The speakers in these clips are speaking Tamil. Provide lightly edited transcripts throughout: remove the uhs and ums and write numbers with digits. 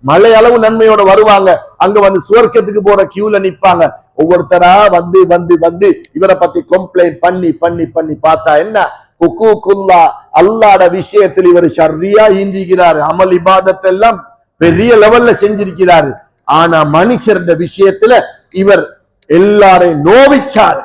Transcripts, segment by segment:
மலை அளவு நன்மையோட வருவாங்க. அங்க வந்து சுவர்க்கத்துக்கு போற கியூல நிப்பாங்க. ஒவ்வொருத்தரா வந்து வந்து வந்து இவரை பத்தி கம்ப்ளைண்ட் பண்ணி பண்ணி பண்ணி பார்த்தா என்ன, ஹுக்கூக்குல்லா அல்லாஹ்ட விஷயத்தில் இவர் ஷர்ரியா ஈந்திக்கிறார், அமல் இபாதத் எல்லாம் பெரிய லெவல்ல செஞ்சிருக்கிறாரு. ஆனா மனுஷருடைய விஷயத்துல இவர் எல்லாரையும் நோவிச்சாரு,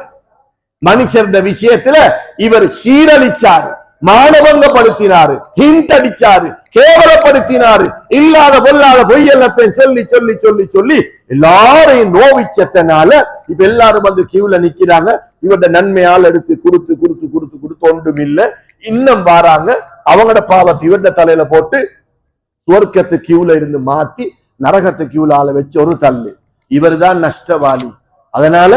மனுஷருடைய விஷயத்துல இவர் சீரழிச்சாரு, மானபங்கப்படுத்தினாரு, ஹிண்ட் அடிச்சாரு, கேவலப்படுத்தினாரு, இல்லாத பொல்லாத பொய்யெல்லத்தை சொல்லி சொல்லி சொல்லி சொல்லி எல்லாரையும் நோவிச்சத்தனால இப்ப எல்லாரும் வந்து கியூல நிக்கிறாங்க. இவருடைய நன்மையால் எடுத்து கொடுத்து கொடுத்து கொடுத்து கொடுத்து ஒன்றும் இல்ல. இன்னும் வாராங்க, அவங்களோட பாவத்தை இவருடைய தலையில போட்டு சுவர்க்கத்து கியூல இருந்து மாத்தி நரகத்து கியூல ஆள வச்சு ஒரு தள்ளு. இவர் தான் நஷ்டவாளி. அதனால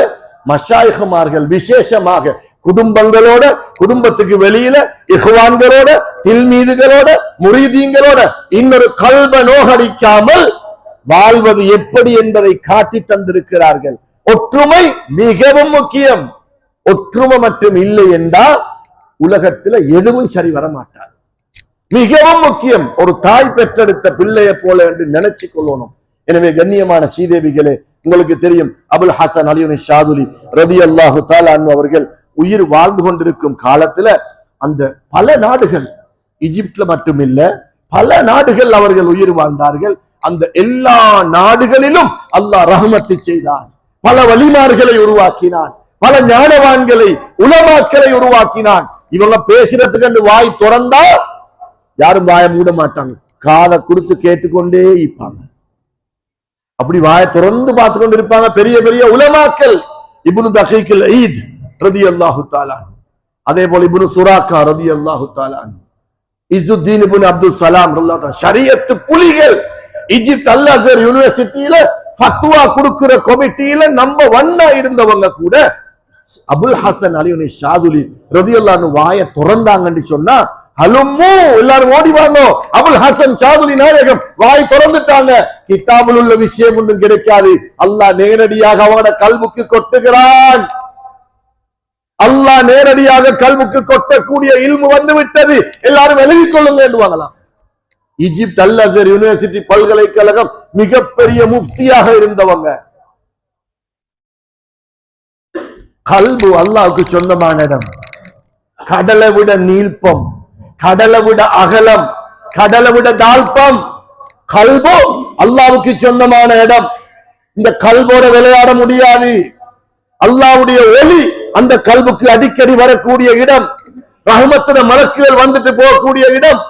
மஷாயிஹ்மார்கள் விசேஷமாக குடும்பங்களோட, குடும்பத்துக்கு வெளியில இஹ்வான்களோட, தில்மீதுகளோட, முரீதீங்களோட இன்னொரு கல்ப நோகடிக்காமல் வாழ்வது எப்படி என்பதை காட்டி தந்திருக்கிறார்கள். ஒற்றுமை மிகவும் முக்கியம். ஒற்றுமை மட்டும் இல்லை என்றால் உலகத்துல எதுவும் சரி வர மாட்டார். மிகவும் முக்கியம். ஒரு தாய் பெற்றெடுத்த பிள்ளைய போல என்று நினைச்சு கொள்ளணும். எனவே கண்ணியமான ஸ்ரீதேவிகளே, உங்களுக்கு தெரியும் அபுல் ஹசன் அலி ஷாதுலி ரலியல்லாஹு தஆலா அன்ஹு அவர்கள் உயிர் வாழ்ந்து கொண்டிருக்கும் காலத்துல அந்த பல நாடுகள், ஈஜிப்ட்ல மட்டுமில்ல பல நாடுகள் அவர்கள் உயிர் வாழ்ந்தார்கள். அந்த எல்லா நாடுகளிலும் அல்லாஹ் ரஹ்மத்து செய்தான், பல வலிமார்களை உருவாக்கினான், பல ஞானவான்களை உலமாக்களை உருவாக்கினான். இவங்க பேசுறதுக்கு வாய் திறந்தா யாரும் வாயை மூட மாட்டாங்க, காதை கொடுத்து கேட்டுக்கொண்டே இருப்பாங்க. அப்படி வாயை திறந்து பார்த்து கொண்டு இருப்பாங்க பெரிய பெரிய உலமாக்கள். இப்னு தகீக்குல் ஈத் ரலியல்லாஹு தஆலா, அதே போல இப்னு சுராக்கா ரலியல்லாஹு தஆலா, இஸ்ஸுத்தீன் இப்னு அப்துல் சலாம் ரலியல்லாஹு தஆலா, ஷரியத் புலிகள். ஈஜிப்ட் அல் அஸர் யூனிவர்சிட்டியில ஃபத்வா கொடுக்கிற கமிட்டியில நம்பர் 1 இருந்தவங்க கூட அபுல் ஹசன் அலி ஷாதுலி ரலியல்லாஹு அன்ஹு வாயை திறந்தாங்கன்னு சொன்னா ஹலும்மு எல்லாரும் ஓடி வாங்க, அபுல் ஹசன் ஷாதுலி நாயகம் வாய் திறந்துட்டாங்க. கிதாபில் உள்ள விஷயம் ஒன்றும் கிடைக்காது. அல்லாஹ் நேரடியாக அவனோட கல்புக்கு கொட்டுகிறான். அல்லாஹ் நேரடியாக கல்புக்கு கொட்டக்கூடிய இல்மு வந்து விட்டது, எல்லாரும் எழுதிக் கொள்ளுங்க என்று வாங்கலாம். ஈஜிப்ட் அல் அஸர் யூனிவர்சிட்டி பல்கலைக்கழகம் மிகப்பெரிய முஃப்தியாக இருந்தவங்க. கல்பு அல்லாஹ்வுக்கு சொந்தமான இடம். கடலை விட நீள்பம், கடலை விட அகலம், கடலை விட தாழ்பம். கல்பு அல்லாஹ்வுக்கு சொந்தமான இடம். இந்த கல்போட விளையாட முடியாது. அல்லாஹ்வுடைய ஒளி அந்த கல்புக்கு அடிக்கடி வரக்கூடிய இடம், ரஹ்மத்துடைய மலக்குகள் வந்துட்டு போகக்கூடிய இடம்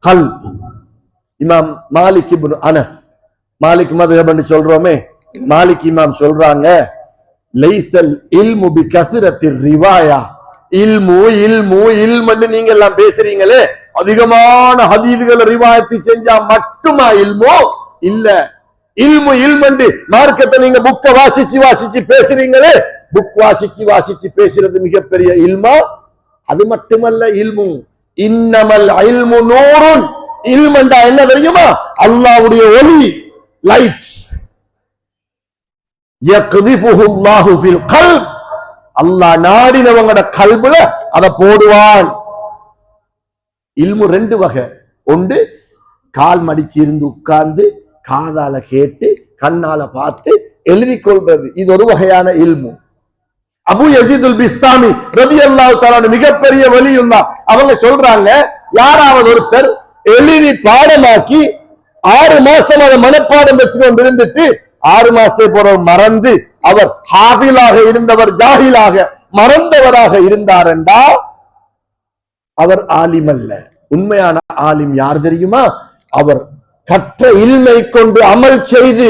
கல்ப். இமாம் மாலிக் இப்னு அனஸ், மாலிக் மத்ஹப் என்று சொல்றோமே, மாலிக் இமாம் சொல்றாங்க, லைஸல் இல்மு பிகஸரத்திர் ரிவாயா. இல்மு இல்மு இல்மு நீங்க எல்லாம் பேசுறீங்களே, அதிகமான ஹதீஸ்களை ரிவாயத்து செஞ்சா மட்டுமா இல்மு? இல்ல. இல்மு இல்மு மார்க்கத்தை நீங்க புக்க வாசிச்சு வாசிச்சு பேசுறீங்களே, புக் வாசிச்சு வாசிச்சு பேசுறது மிகப்பெரிய இல்மா? அது மட்டுமல்ல இல்மு. இன்னமல் இல்மு நூருன். இல்மண்டா என்ன தெரியுமா? அல்லாஹ்வுடைய ஒளி, லைட். யக்திஃபுஹு அல்லாஹு ஃபில் கல்ப். அல்லாஹ் நாடினவங்களோட கல்புல அத போடுவான். இல்மு 2 வகை. ஒன்று கால் மடிச்சு இருந்து உட்கார்ந்து காதால கேட்டு கண்ணால பார்த்து எழுதி கொள்றது, இது ஒரு வகையான இல்மு. அபு யஸீதுல் பிஸ்தாமி ரலியல்லாஹு தஆலா மிகப்பெரிய வலியுல்லாஹ், அவங்க சொல்றாங்க, யாராவது ஒருத்தர் எழுதி பாடமாக்கி 6 மாசம் அதை மனப்பாடம் வச்சுக்கொண்டு இருந்துட்டு 6 மாசம் போற மறந்து அவர் ஹாஃபிலாக இருந்தவர் ஜாஹிலாக மறந்தவராக இருந்தார் என்றா அவர் ஆலிம் அல்ல. உண்மையான ஆலிம் யார் தெரியுமா? அவர் கற்ற இல்மை கொண்டு அமல் செய்து,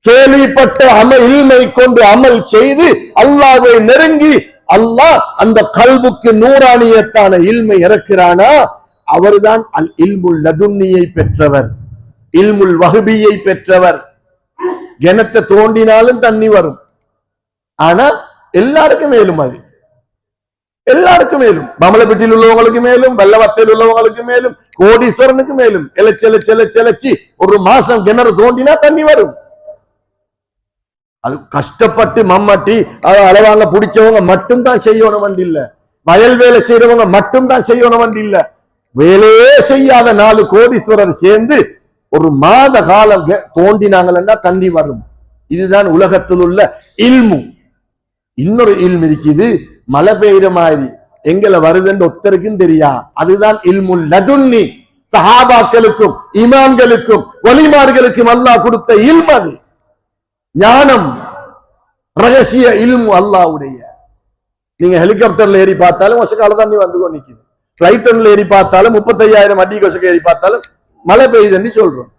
கேள்விப்பட்ட இல்மை கொண்டு அமல் செய்து அல்லாஹ்வை நெருங்கி அல்லாஹ் அந்த கல்புக்கு நூறானியத்தான இல்மை இறக்கிறானா, அவர்தான் அல் இல்முல் லதுன்னியை பெற்றவர், இல்முல் வஹ்பியை பெற்றவர். கிணத்தை தோண்டினாலும் தண்ணி வரும். ஆனா எல்லாருக்கும் மேலும், அது எல்லாருக்கும் மேலும், பமலப்பட்டியில் உள்ளவங்களுக்கு மேலும், வெள்ளவத்தையில் உள்ளவங்களுக்கு மேலும், கோடீஸ்வரனுக்கு மேலும். எலச்சி ஒரு மாசம் கிணறு தோண்டினா தண்ணி வரும். அது கஷ்டப்பட்டு மம்மட்டி அளவாங்க பிடிச்சவங்க மட்டும் தான் செய்யணும் வண்டி இல்ல, வயல் வேலை செய்யறவங்க மட்டும் தான் செய்யணும் வண்டி இல்ல. வேலையே செய்யாத 4 கோடீஸ்வரர் சேர்ந்து ஒரு மாத காலம் தோண்டினாங்கன்னா தண்ணி வரும். இதுதான் உலகத்தில் உள்ள இல்மு. இன்னொரு இல்மு இருக்குது, மழை பெய்யுற மாதிரி எங்களை வருதுன்னு ஒத்தருக்கும் தெரியா. அதுதான் இல்முல் லதுன்னி. சஹாபாக்களுக்கும் இமாம்களுக்கும் வலிமார்களுக்கும் அல்லாஹ் கொடுத்த இல்மு. அது ஞானம், ரகசிய இல்மு அல்லாஹ்வுடைய. நீங்க ஹெலிகாப்டர்ல ஏறி பார்த்தாலும் வருஷக்கால தண்ணி வந்து நிக்குது. பிளைட்ல ஏறி பார்த்தாலும் 35,000 அடி கொசக்க ஏறி பார்த்தாலும் மழை பெய்யுதுன்னு சொல்றோம்.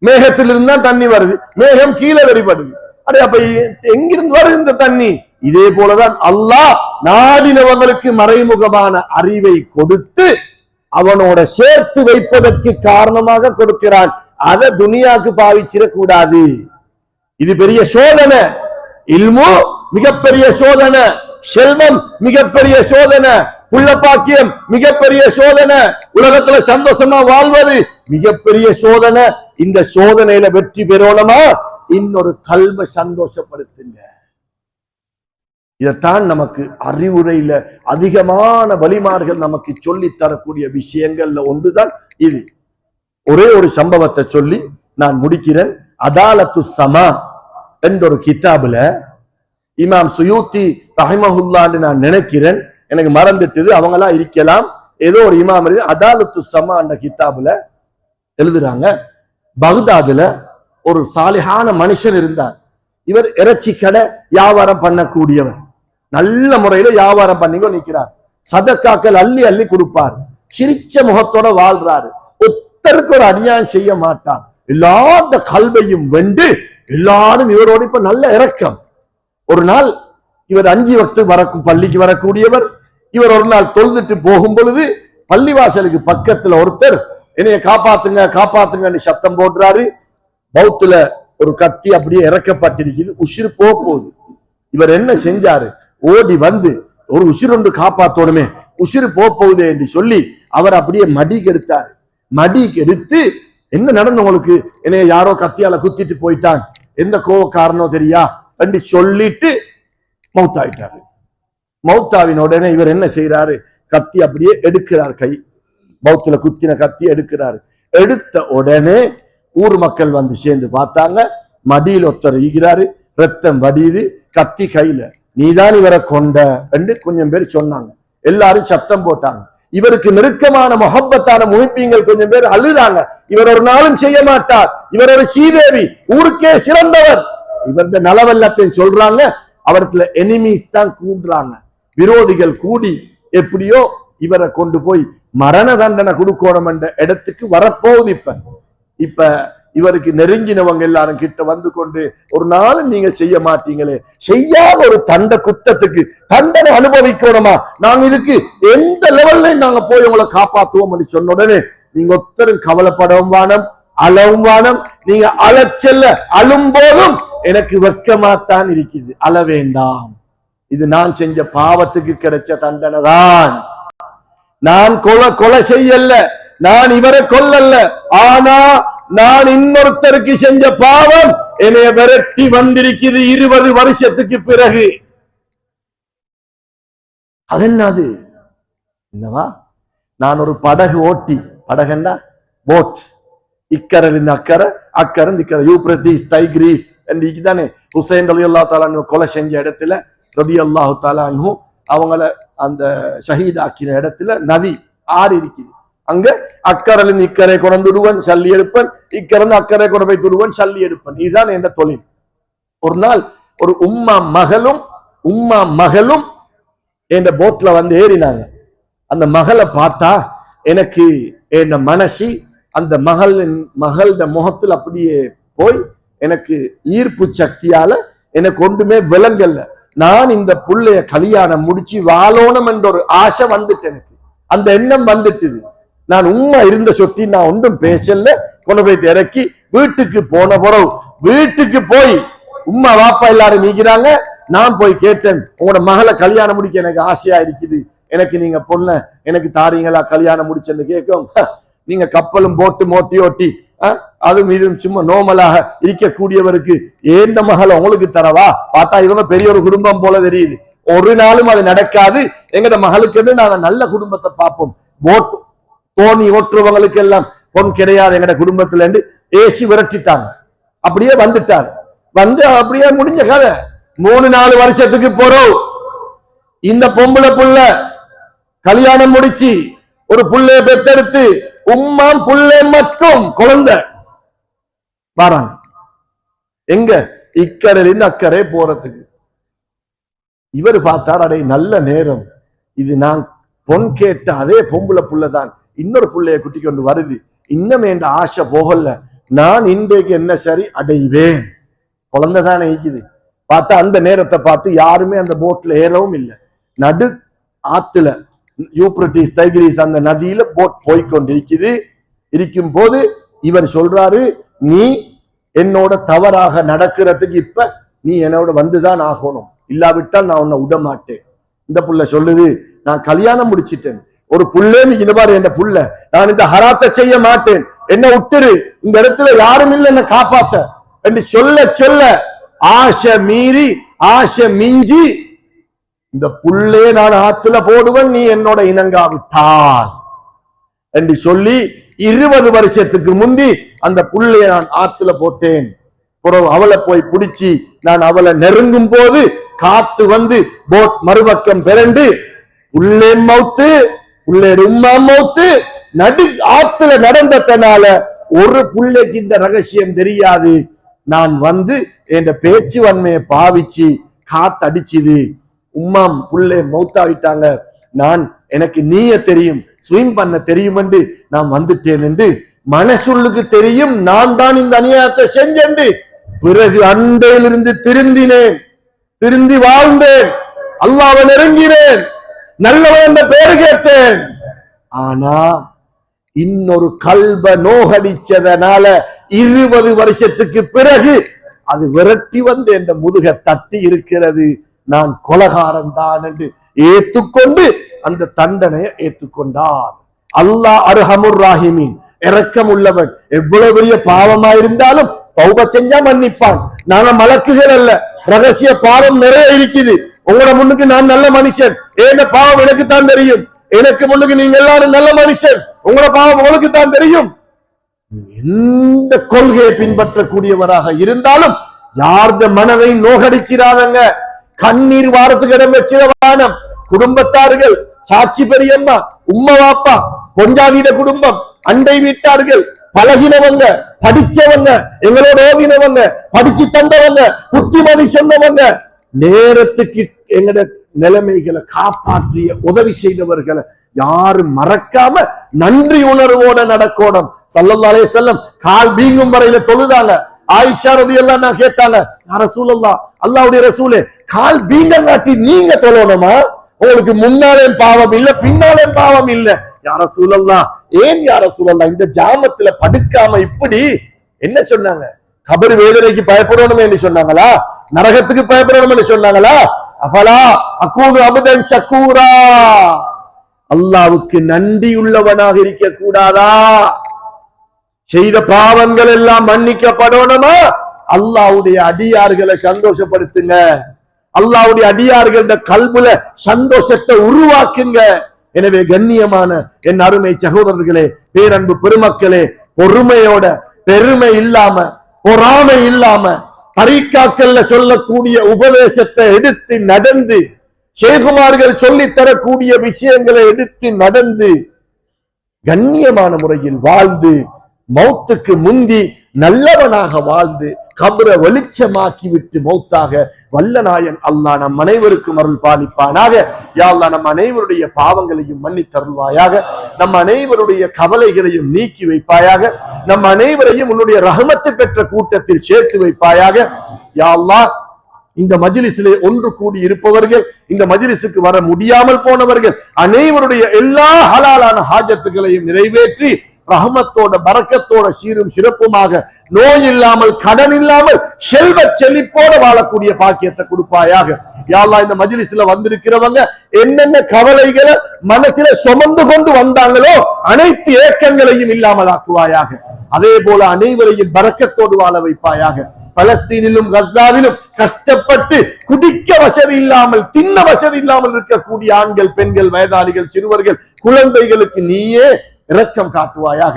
மேகத்திலிருந்து தான் தண்ணி வருது, மேகம் கீழே வெளிப்படுது. அடே அப்ப எங்கிருந்து வருது இந்த தண்ணி? இதே போலதான் அல்லாஹ் நாடினவங்களுக்கு மறைமுகமான அறிவை கொடுத்து அவனோட சேர்த்து வைப்பதற்கு காரணமாக கொடுக்கிறான். அதை துனியாக்கு பாவிச்சிடக்கூடாது. இது பெரிய சோதனை. இல்மு மிகப்பெரிய சோதனை, செல்வம் மிகப்பெரிய சோதனை, புள்ள பாக்கியம் மிகப்பெரிய சோதனை, உலகத்துல சந்தோஷமா வாழ்வது மிகப்பெரிய சோதனை. இந்த சோதனையில வெற்றி பெறணுமா, இன்னொரு கல்வை சந்தோஷப்படுத்துங்க. இதைத்தான் நமக்கு அறிவுரையில அதிகமான வலிமார்கள் நமக்கு சொல்லி தரக்கூடிய விஷயங்கள்ல ஒன்றுதான் இது. ஒரே ஒரு சம்பவத்தை சொல்லி நான் முடிக்கிறேன். அதாலத்து சமா என்ற ஒரு கிதாபுல இமாம் சுயூத்தி ரஹிமஹுல்லான்னு நான் நினைக்கிறேன், எனக்கு மறந்துட்டது, அவங்களா இருக்கலாம், ஏதோ ஒரு இமாம் அதாலத்து சமா என்ற கிதாபுல எழுதுறாங்க, பக்தாதுல ஒரு சாலிஹான மனுஷன் இருந்தார். இவர் இறைச்சி கடை வியாபாரம் பண்ணக்கூடியவர். நல்ல முறையில வியாபாரம் பண்ணிக்கோ நிற்கிறார். சதக்காக்கள் அள்ளி அள்ளி கொடுப்பார். சிரிச்ச முகத்தோட வாழ்றாரு. ஒத்தருக்கு ஒரு அநியாயம் செய்ய மாட்டார். எல்லாத்த கல்வையும் வென்று எல்லாரும் இவரோட இப்ப நல்ல இரக்கம். ஒரு நாள் இவர் 5 வக்து பள்ளிக்கு வரக்கூடியவர். இவர் ஒரு நாள் தொழுதுட்டு போகும் பொழுது பள்ளிவாசலுக்கு பக்கத்துல ஒருத்தர் என்னைய காப்பாத்துங்க காப்பாத்துங்கன்னு சத்தம் போடுறாரு. பௌத்துல ஒரு கத்தி அப்படியே இறக்கப்பட்டிருக்குது, உசிறு போகுது. இவர் என்ன செஞ்சாரு, ஓடி வந்து ஒரு உசிறு ஒன்று காப்பாத்தோடுமே, உசிறு போகுதே என்று சொல்லி அவர் அப்படியே மடிக்கு எடுத்தாரு. மடிக்கு எடுத்து, என்ன நடந்து உங்களுக்கு, என்னைய யாரோ கத்தியால குத்திட்டு போயிட்டான், எந்த கோவக்காரனோ தெரியா என்று சொல்லிட்டு மௌத்தாயிட்டாரு. மௌத்தாவின் உடனே இவர் என்ன செய்யறாரு, கத்தி அப்படியே எடுக்கிறார். கை பௌத்துல குத்தின கத்தி எடுக்கிறாரு. எடுத்த உடனே ஊர் மக்கள் வந்து சேர்ந்து பார்த்தாங்க. மடியில் ஒருத்தர் ஈகிறாரு, ரத்தம் வடியுது, கத்தி கையில. நீதான் இவரை கொண்ட என்று கொஞ்சம் பேர் சொன்னாங்க. எல்லாரும் சத்தம் போட்டாங்க. இவருக்கு நெருக்கமான முஹப்பத்தான முஹிப்பீங்கள் கொஞ்சம் பேர் அழுதாங்க. இவர் ஒரு நாளும் செய்ய மாட்டார், இவர் ஒரு சீதேவி, ஊருக்கே சிறந்தவர். இவருடைய நலவல்லத்தையும் சொல்றாங்க. அவரத்துல எனிமீஸ் தான் கூடுறாங்க, விரோதிகள் கூடி எப்படியோ இவரை கொண்டு போய் மரண தண்டனை கொடுக்கணும் என்ற இடத்துக்கு வரப்போகுது. இப்ப இவருக்கு நெருங்கினவங்க எல்லாரும் கிட்ட வந்து கொண்டு, ஒரு நாளும் நீங்க செய்ய மாட்டீங்களே, செய்யாத ஒரு குற்றத்துக்கு தண்டனை அனுபவிக்கணுமா, நாங்க இதுக்கு எந்த லெவல்ல நாங்க போய் உங்களை காப்பாத்துவோம் சொன்ன உடனே, நீங்க ஒருத்தரும் கவலைப்படவும் வானம், அளவும் வானம். நீங்க அழச்செல்ல அழும் போதும் எனக்கு வெக்கமாத்தான் இருக்குது, அழ வேண்டாம். இது நான் செஞ்ச பாவத்துக்கு கிடைச்ச தண்டனை தான். நான் கொலை செய்யல, நான் இவரை கொல்லல, ஆனா நான் இன்னொருத்தருக்கு செஞ்ச பாவம் என்னைய விரட்டி வந்திருக்குது 20 வருஷத்துக்கு பிறகு. அது என்னது, என்னவா, நான் ஒரு படகு ஓட்டி, படகுன்னா போட், இக்கரிலிருந்து அக்கறை, அக்கறை இக்கரை, யூப்ரட்டிஸ் தைக்ரீஸ் தானே ஹுசைன் ரலியல்லாஹு தஆலா அன்ஹு கொலை செஞ்ச இடத்துல ரலியல்லாஹு தஆலா அன்ஹு அவங்கள அந்த ஷஹீத் ஆக்கின இடத்துல நதி ஆறு இருக்குது. அங்க அக்கறையிலிருந்து இக்கரை கொண்டுடுவன் சல்லி எடுப்பன், இக்கரை அக்கறை கொண்டு போய் துருவன் சல்லி எடுப்பன். இதுதான் என்ற தொழில். ஒரு நாள் ஒரு உம்மா மகளும் என்ற போட்ல வந்து ஏறினாங்க. அந்த மகளை பார்த்தா எனக்கு என் மனசி அந்த மகள முகத்தில் அப்படியே போய் எனக்கு ஈர்ப்பு சக்தியால எனக்கு ஒன்றுமே விளங்கல்ல. நான் இந்த புள்ளைய கல்யாணம் முடிச்சு வாழணும் என்ற ஒரு ஆசை வந்துட்டு, எனக்கு அந்த எண்ணம் வந்துட்டுது. நான் உண்மை இருந்த சொட்டி நான் ஒன்றும் பேசல. கொண்டு போய் இறக்கி வீட்டுக்கு போன பிறகு, வீட்டுக்கு போய் உம்மா வாப்பா எல்லாரும் நீக்கிறாங்க. நான் போய் கேட்டேன், உங்களோட மகளை கல்யாணம் முடிக்க எனக்கு ஆசையா இருக்குது, எனக்கு நீங்க பொண்ண எனக்கு தாரீங்களா கல்யாணம் முடிச்சேன்னு கேட்கும். நீங்க கப்பலும் போட்டு மோட்டி ஓட்டி அதுவும் இது சும்மா நோமலாக இருக்கக்கூடியவருக்கு ஏந்த மகளை உங்களுக்கு தரவா, பார்த்தா இவங்க பெரிய ஒரு குடும்பம் போல தெரியுது. ஒரு நாளும் அது நடக்காது. எங்கட மகளுக்கு நாங்க நல்ல குடும்பத்தை பார்ப்போம். போட் தோணி ஓட்டுறவங்களுக்கு எல்லாம் பொன் கிடையாது எங்கட குடும்பத்துல இருந்து ஏசி விரட்டிட்டாங்க. அப்படியே வந்துட்டார். வந்து அப்படியே முடிஞ்ச கதை. 3-4 வருஷத்துக்கு போறோம், இந்த பொம்பளை புள்ள கல்யாணம் முடிச்சு ஒரு புள்ளைய பெற்றெடுத்து உம்மாம் புள்ளை மட்டும் குழந்தை வராங்க. எங்க இக்கரையிலிருந்து அக்கறை போறதுக்கு. இவர் பார்த்தார், அடே நல்ல நேரம் இது, நான் பொன் கேட்ட அதே பொம்பளை புள்ளதான் இன்னொரு புள்ளைய குட்டி கொண்டு வருது, இன்னும் என்ற ஆசை போகல, நான் இன்றைக்கு என்ன சரி அடைவேன். குழந்தை தானே இருக்குது. பார்த்தா அந்த நேரத்தை பார்த்து யாருமே அந்த போட்ல ஏறவும் இல்லை. நடு ஆத்துல யூப்ரட்டிஸ் தைகிரிஸ் அந்த நதியில போட் போய்கொண்டிருக்குது. இருக்கும் போது இவர் சொல்றாரு, நீ என்னோட தவறாக நடக்கிறதுக்கு இப்ப நீ என்னோட வந்துதான் ஆகணும், இல்லாவிட்டால் நான் உன்னை விட மாட்டேன். இந்த புள்ள சொல்லுது, நான் கல்யாணம் முடிச்சிட்டேன், ஒரு புள்ளே நீ இந்த மாதிரி என்ன புள்ள, நான் இந்த ஹராத்தை செய்ய மாட்டேன், என்ன விட்டுரு, இந்த இடத்துல யாரும் இல்லை என்ன காப்பாத்த என்று சொல்ல சொல்ல ஆசை மீறி ஆசை மிஞ்சி இந்த புள்ளே நான் ஆத்துல போடுவேன், நீ என்னோட இணங்காவிட்டால் என்று சொல்லி 20 வருஷத்துக்கு முந்தி அந்த புள்ளைய நான் ஆத்துல போட்டேன். அவளை போய் பிடிச்சி நான் அவளை நெருங்கும் போது காத்து வந்து போட் மறுபக்கம் பிறண்டு புள்ளே மௌத்து, புள்ளே உம்மா மௌத்து, நடு ஆத்துல நடந்ததனால ஒரு புள்ளைக்கு இந்த ரகசியம் தெரியாது. நான் வந்து என் பேச்சு வன்மையை பாவிச்சு காத்தடிச்சுது, உம்மாம் புள்ளே மௌத்தாவிட்டாங்க, நான் எனக்கு நீய தெரியும், ஸ்விம் பண்ண தெரியும் என்று நான் வந்துட்டேன் என்று மனசுள்ளுக்கு தெரியும், நான் தான் இந்த அநியாயத்தை செஞ்சேன். பிறகு அண்டையிலிருந்து திருந்தினேன், திருந்தி வாழ்ந்தேன், அல்லாஹ்வை நெருங்கினேன், நல்லவன் என்ற பெயர் கேட்டேன். ஆனா இன்னொரு கல்ப நோகடிச்சதனால 20 வருஷத்துக்கு பிறகு அது விரட்டி வந்து என்ற முதுக தட்டி இருக்கிறது. நான் கொலகாரன் தான் என்று ஏத்துக்கொண்டு அந்த தண்டனையை ஏற்றுக்கொண்டார். அல்லாஹ் அர்ஹமுர் ராஹிமீன், இரக்கம் உள்ளவன். எவ்வளவு பெரிய பாவமா இருந்தாலும் தௌபா செஞ்சா மன்னிப்பான். நான மலக்குகள் அல்ல, ரகசிய பாவம் நிறைய இருக்குது. உங்களோட முன்னுக்கு நான் நல்ல மனுஷன், ஏன் பாவம் எனக்கு தான் தெரியும், எனக்கு முன்னுக்கு நீங்க எல்லாரும் நல்ல மனுஷன், உங்களோட பாவம் உங்களுக்கு தான் தெரியும். எந்த கொள்கையை பின்பற்றக்கூடியவராக இருந்தாலும் யார்த மனதை நோகடிச்சிடாதங்க. கண்ணீர் வாரத்துக்கு இடம் வச்சிடவானம். குடும்பத்தார்கள், சாட்சி பெரியம்மா, உம்மா வாப்பா, பொஞ்சாதீத குடும்பம், அண்டை வீட்டார்கள், பழகினவங்க, படிச்சவங்க, எங்களோட ஓதினவங்க, படிச்சு தந்தவங்க, புத்திமதி சொன்னவங்க, நேரத்துக்கு எங்களோட நிலைமைகளை காப்பாற்றிய உதவி செய்தவர்களை யாரும் மறக்காம நன்றி உணர்வோட நடக்கணும். ஸல்லல்லாஹு அலைஹி வஸல்லம் கால் வீங்கும் வரையில தொழுதாங்க. ஆயிஷா ரலியல்லாஹு அன்ஹா கேட்டாங்க, யா ரசூலல்லாஹ், அல்லாஹ்வுடைய ரசூலே, கால் வீங்கங்காட்டி நீங்க தொழணுமா? உங்களுக்கு முன்னாலே பாவம் இல்ல, பின்னாலே பாவம் இல்ல. யா ரசூலல்லாஹ், ஏன் யா ரசூலல்லாஹ் இந்த ஜாமத்துல படுக்காம இப்படி என்ன சொன்னாங்க? கபர் வேதனைக்கு பயப்படணும் என்று சொன்னாங்களா? நரகத்துக்கு பயப்படணும் என்று சொன்னாங்களா? அஃபலா அகூனு அப்தன் ஷக்கூரா, அல்லாஹ்வுக்கு நன்றி உள்ளவனாக இருக்க கூடாதா? செய்த பாவங்கள் எல்லாம் மன்னிக்கப்படணுமா? அல்லாஹ்வுடைய அடியார்களை சந்தோஷப்படுத்துங்க. அல்லாஹ்வுடைய அடியார்கள் கல்புல சந்தோஷத்தை உருவாக்குங்க. எனவே கண்ணியமான என் அருமை சகோதரர்களே, பேரன்பு பெருமக்களே, பொறுமையோட, பெருமை இல்லாம, பொறாமை இல்லாம, தரீக்காக்கள்ல சொல்லக்கூடிய உபதேசத்தை எடுத்து நடந்து, ஷேகுமார்கள் சொல்லி தரக்கூடிய விஷயங்களை எடுத்து நடந்து கண்ணியமான முறையில் வாழ்ந்து, மௌத்துக்கு முந்தி நல்லவனாக வாழ்ந்து கபரை வெளிச்சமாக்கி விட்டு மௌத்தாக வல்லநாயன் அல்லாஹ் நம் அனைவருக்கும் அருள் பாலிப்பானாக. யா அல்லாஹ், நம் அனைவருடைய பாவங்களையும் மன்னித்தருள்வாயாக, நம் அனைவருடைய கவலைகளையும் நீக்கி வைப்பாயாக, நம் அனைவரையும் உன்னுடைய ரஹமத்து பெற்ற கூட்டத்தில் சேர்த்து வைப்பாயாக. யா அல்லாஹ், இந்த மஜ்லிஸிலே ஒன்று கூடி இருப்பவர்கள், இந்த மஜ்லிஸுக்கு வர முடியாமல் போனவர்கள் அனைவருடைய எல்லா ஹலாலான ஹாஜத்துகளையும் நிறைவேற்றி ரஹமத்தோட பரக்கத்தோட சீரும் சிறப்புமாக, நோய் இல்லாமல், கடன் இல்லாமல், செல்வ செழிப்போட வாழக்கூடிய பாக்கியத்தை கொடுப்பாயாக. யா அல்லாஹ், இந்த மஜ்லிஸ்ல வந்திருக்கிறவங்க என்னென்ன கவலைகளை மனசுல சுமந்து கொண்டு வந்தாங்களோ அனைத்து ஏக்கங்களையும் இல்லாமல் ஆக்குவாயாக. அதே போல அனைவரையும் பரக்கத்தோடு வாழ வைப்பாயாக. பலஸ்தீனிலும் கஸாவிலும் கஷ்டப்பட்டு குடிக்க வசதி இல்லாமல், தின்ன வசதி இல்லாமல் இருக்கக்கூடிய ஆண்கள், பெண்கள், வயதாளிகள், சிறுவர்கள், குழந்தைகளுக்கு நீயே இரக்கம் காட்டுவாயாக.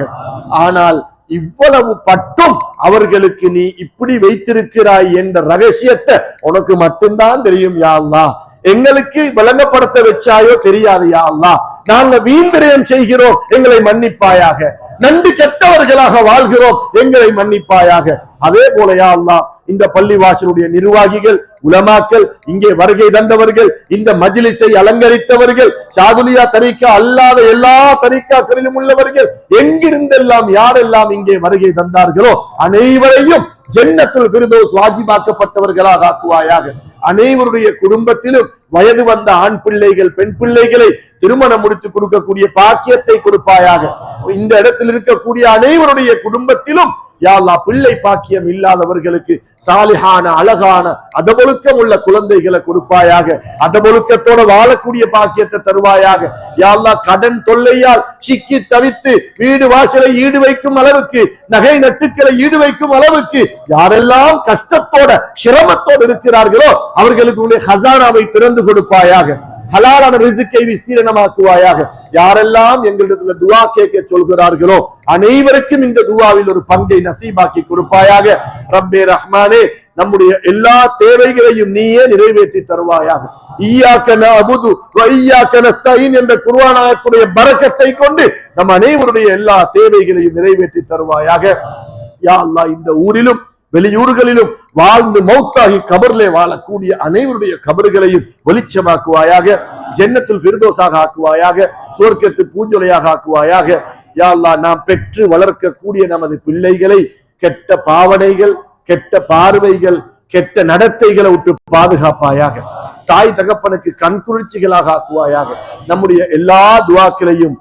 ஆனால் இவ்வளவு பட்டும் அவர்களுக்கு நீ இப்படி வைத்திருக்கிறாய் என்ற ரகசியத்தை உனக்கு மட்டும்தான் தெரியும் யா அல்லாஹ். எங்களுக்கு விளங்கப்படுத்த வச்சாயோ தெரியாது யா அல்லாஹ். நாங்க வீண்விரயம் செய்கிறோம், எங்களை மன்னிப்பாயாக. நன்றி கெட்டவர்களாக வாழ்கிறோம், எங்களை மன்னிப்பாயாக. அதே போல யா அல்லாஹ், இந்த பள்ளிவாசலுடைய நிர்வாகிகள், உலமாக்கள், இங்கே வருகை தந்தவர்கள், இந்த மஜ்லிஸை அலங்கரித்தவர்கள், சாதுலியா தரிகா அல்லாத எல்லா தரிகாக்களிலும் உள்ளவர்கள், எங்கிருந்தெல்லாம் யாரெல்லாம் இங்கே வருகை தந்தார்களோ அனைவரையும் ஜன்னத்துல் ஃபிர்தௌஸ் வாஜிபாக்கப்பட்டவர்களாக ஆக்குவாயாக. அனைவருடைய குடும்பத்திலும் வயது வந்த ஆண் பிள்ளைகள், பெண் பிள்ளைகளை திருமணம் முடித்து கொடுக்கக்கூடிய பாக்கியத்தை கொடுப்பாயாக. இந்த இடத்தில் இருக்கக்கூடிய அனைவருடைய குடும்பத்திலும் யா அல்லாஹ் பிள்ளை பாக்கியம் இல்லாதவர்களுக்கு சாலிஹான அழகான அதபொழுக்கம் உள்ள குழந்தைகளை கொடுப்பாயாக. அதபொழுக்கத்தோட வாழக்கூடிய பாக்கியத்தை தருவாயாக. யா அல்லாஹ் கடன் தொல்லையால் சிக்கி தவித்து வீடு வாசலை ஈடு வைக்கும் அளவுக்கு, நகை நட்டுக்களை ஈடு வைக்கும் அளவுக்கு யாரெல்லாம் கஷ்டத்தோட சிரமத்தோடு இருக்கிறார்களோ அவர்களுக்கு உடைய ஹசானாவை திறந்து கொடுப்பாயாக. ஹலாலான ரிஸ்கை விஸ்தீரணமாக்குவாயாக. யாரெல்லாம் எங்களிடத்துல துவா கேட்க சொல்கிறார்களோ அனைவருக்கும் இந்த துவாவில் ஒரு பங்கை நசீபாக்கி கொடுப்பாயாக. ரப்பே ரஹ்மானே, நம்முடைய எல்லா தேவைகளையும் நீயே நிறைவேற்றி தருவாயாக. ஈயாக்க நஅபுது வ ஈயாக்க நஸ்தஈன் என்ற குர்ஆன் ஆயத்துடைய பரக்கத்தை கொண்டு நம் அனைவருடைய எல்லா தேவைகளையும் நிறைவேற்றி தருவாயாக. யா அல்லாஹ், இந்த ஊரிலும் வெளியூர்களிலும் வாழ்ந்து மௌத்தாகி கபர்லே வாழக்கூடிய அனைவருடைய கபர்களையும் வெளிச்சமாக்குவாயாக. ஜன்னத்துல் ஃபிர்தௌஸாக ஆக்குவாயாக. சுவர்க்கத்து பூஞ்சொலையாக ஆக்குவாயாக. யா அல்லாஹ், நாம் பெற்று வளர்க்கக்கூடிய நமது பிள்ளைகளை கெட்ட பாவனைகள், கெட்ட பார்வைகள், கெட்ட நடத்தைகளை விட்டு பாதுகாப்பாயாக. தாய் தகப்பனுக்கு கண்குளிர்ச்சிகளாக ஆக்குவாயாக. நம்முடைய எல்லா துஆக்களையும்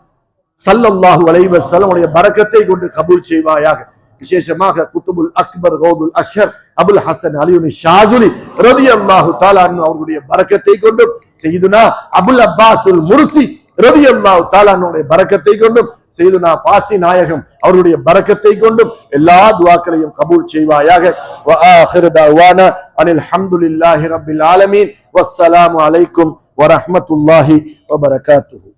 ஸல்லல்லாஹு அலைஹி வஸல்லம் உடைய பரக்கத்தை கொண்டு கபூல் செய்வாயாக. விசேஷமாக குத்துபுல் அக்பர் கௌதுல் அஷ்ஹர் அபுல் ஹசன் அலியுனி ஷாதுலி ரலியல்லாஹு தஆலா அன்ஹு அவருடைய பரக்கத்தை கொண்டும், சையதுனா அபுல் அப்பாஸுல் முர்சி ரலியல்லாஹு தஆலா அன்ஹுடைய பரக்கத்தை கொண்டும், சையதுனா ஃபாசி நாயகம் அவருடைய பரக்கத்தை கொண்டும் எல்லா துஆக்களையும் கபூல் செய்வாயாக. வ ஆகிரு தஅவானா அனில் ஹம்துலில்லாஹி ரப்பில் ஆலமீன். வஸ்ஸலாமு அலைக்கும் வ ரஹ்மத்துல்லாஹி வ பரகாத்துஹு.